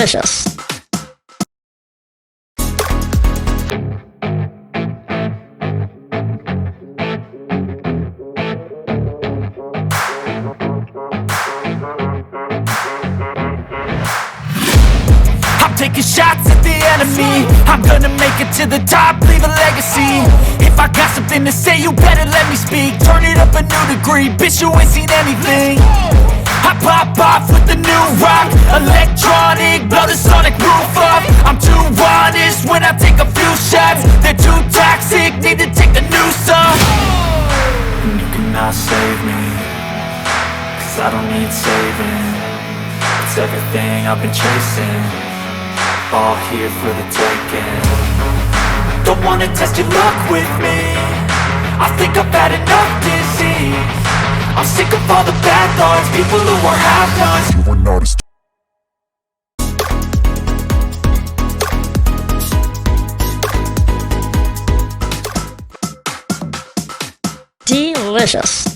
Delicious. I'm taking shots at the enemy. I'm gonna make it to the top, leave a legacy. If I got something to say, you better let me speak. Turn it up a new degree, bitch, you ain't seen anything. I pop off with the new rock, electronic, blow the sonic roof up. I'm too honest when I take a few shots. They're too toxic, need to take the noose off. And you cannot save me, cause I don't need saving. It's everything I've been chasing, all here for the taking. Don't wanna test your luck with me, I think I've had enough disease. I'm sick of all the bad thoughts, people who are half-nots. You are not as Delicious.